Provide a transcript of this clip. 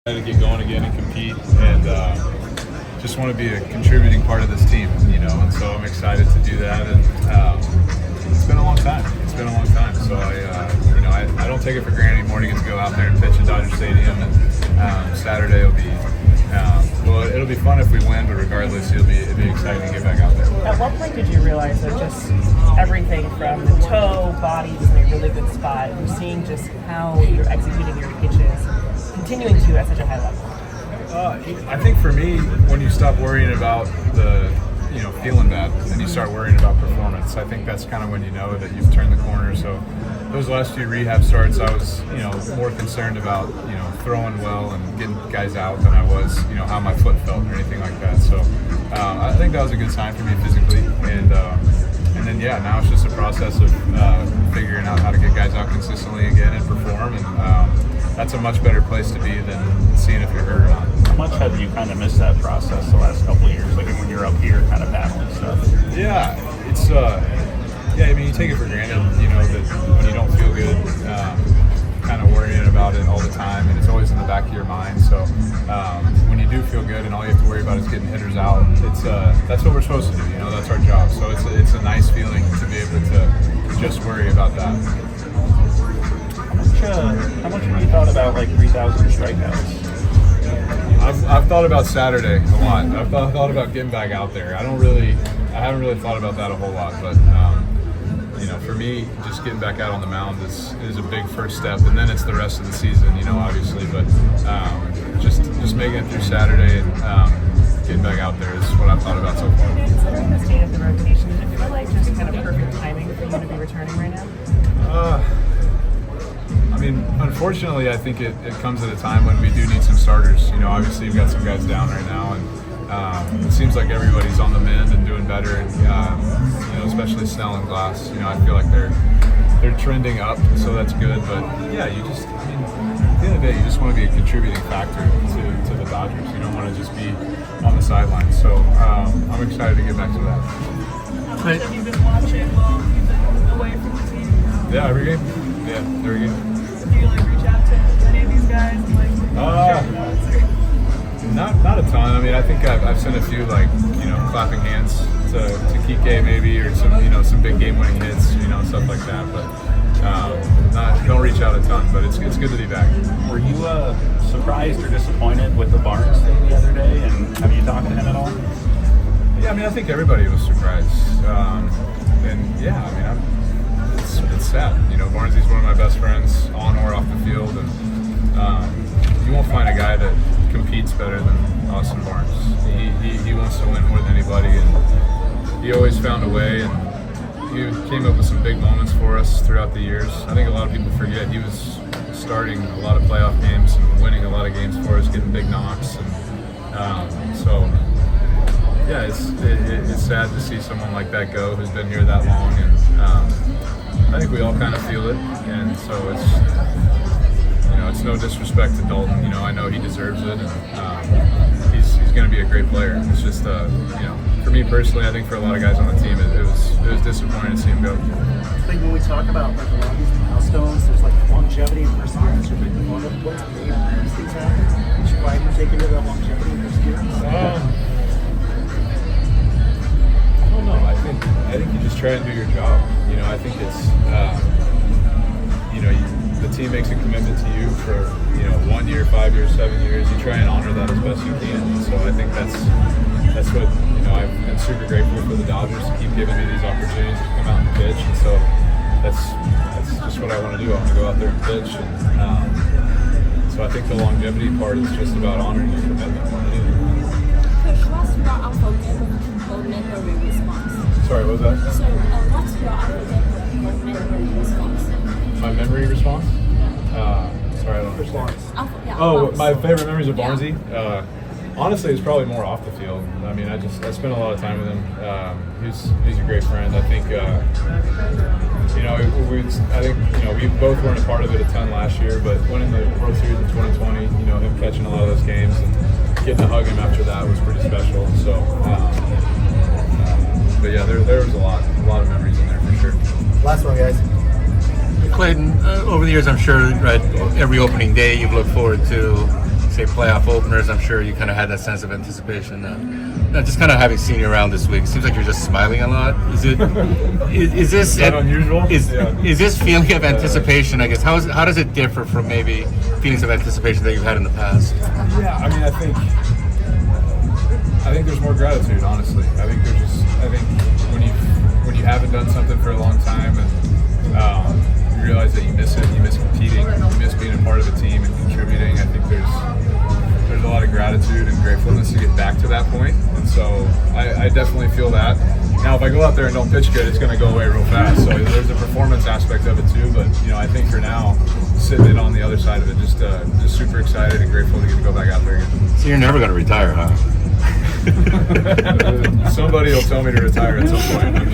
To get going again and compete, and just want to be a contributing part of this team, and so I'm excited to do that. And it's been a long time. So I don't take it for granted anymore to get to go out there and pitch at Dodger Stadium. And Saturday will be it'll be fun if we win, but regardless, it'll be exciting to get back out there. At what point did you realize that just everything from the toe, body was in a really good spot? You're seeing just how you're executing your pitches, continuing to at such a high level. I think for me, when you stop worrying about the feeling bad and you start worrying about performance, I think that's kind of when you know that you've turned the corner. So those last few rehab starts, I was more concerned about throwing well and getting guys out than I was how my foot felt or anything like that. So I think that was a good sign for me physically, and then now it's just a process of figuring out how to get guys out consistently again and perform, and that's a much better place to be than seeing if you're hurt or not. How much have you kind of missed that process the last couple of years, like when you're up here kind of battling stuff? Yeah, it's you take it for granted, that when you don't feel good, kind of worrying about it all the time, and it's always in the back of your mind. So when you do feel good and all you have to worry about is getting hitters out, that's what we're supposed to do. That's our job. So it's a nice feeling to be able to just worry about that. How much have you thought about 3,000 strikeouts? I've thought about Saturday a lot. I've thought about getting back out there. I haven't really thought about that a whole lot, but for me, just getting back out on the mound is a big first step, and then it's the rest of the season, obviously. But just making it through Saturday and getting back out there is what I've thought about so far. Considering the state of the rotation, does it feel like just kind of perfect timing for you to be returning right now? Unfortunately, I think it comes at a time when we do need some starters. Obviously, we've got some guys down right now, and it seems like everybody's on the mend and doing better. And, especially Snell and Glass. I feel like they're trending up, so that's good. But yeah, at the end of the day, you just want to be a contributing factor to the Dodgers. You don't want to just be on the sidelines. So I'm excited to get back to that. How much have you been watching while you've been away from the team? Yeah, every game. Yeah, every game. Do you reach out to any of these guys and not a ton. I think I've sent a few clapping hands to Kike maybe, or some big game winning hits, stuff like that. But don't reach out a ton. But it's good to be back. Were you surprised or disappointed with the Barnes thing the other day? And have you talked to him at all? Yeah, I think everybody was surprised. It's sad. Barnsley's one of my best friends on or off the field, and you won't find a guy that competes better than Austin Barnes. He wants to win more than anybody, and he always found a way, and he came up with some big moments for us throughout the years. I think a lot of people forget he was starting a lot of playoff games and winning a lot of games for us, getting big knocks, and it's sad to see someone like that go who's been here that long, and I think we all kind of feel it, and so it's no disrespect to Dalton. I know he deserves it, and he's going to be a great player. It's just for me personally, I think for a lot of guys on the team, it was disappointing to see him go. I think when we talk about a lot of these milestones, there's longevity and perseverance are a big part of what's made these things happen. Which why you take into the longevity and perseverance? I don't know. I think you just try and do your job. I think it's the team makes a commitment to you for 1 year, 5 years, 7 years. You try and honor that as best you can. And so I think that's what I've been super grateful for the Dodgers to keep giving me these opportunities to come out and pitch. And so that's just what I want to do. I want to go out there and pitch. And so I think the longevity part is just about honoring your commitment more than anything. What's your unforgettable memory response? Sorry, what was that? So, what's your unforgettable memory response? My memory response? Sorry, I don't understand. My favorite memories of Barnesy? Honestly, it's probably more off the field. I spent a lot of time with him. He's a great friend. I think, we both weren't a part of it a ton last year, but winning the World Series in 2020, him catching a lot of those games and getting to hug him after that was pretty special. So, but yeah, there was a lot of memories in there for sure. Last one, guys. Clayton, over the years, I'm sure, right, every opening day you've looked forward to say, playoff openers, I'm sure you kind of had that sense of anticipation. Just kind of having seen you around this week, it seems like you're just smiling a lot. Is this Is that unusual? Is this feeling of anticipation? I guess how does it differ from maybe feelings of anticipation that you've had in the past? Yeah, I mean, I think there's more gratitude. Honestly, I think when you haven't done something for a long time and you realize that you miss it, you miss competing, you miss being a part of the team and contributing. I think there's a lot of gratitude and gratefulness to get back to that point, and so I definitely feel that. Now, if I go out there and don't pitch good, it's going to go away real fast. So there's a performance aspect of it too. But I think for now, sitting it on the other side of it, just super excited and grateful to get to go back out there again. So you're never going to retire, huh? Somebody will tell me to retire at some point, I'm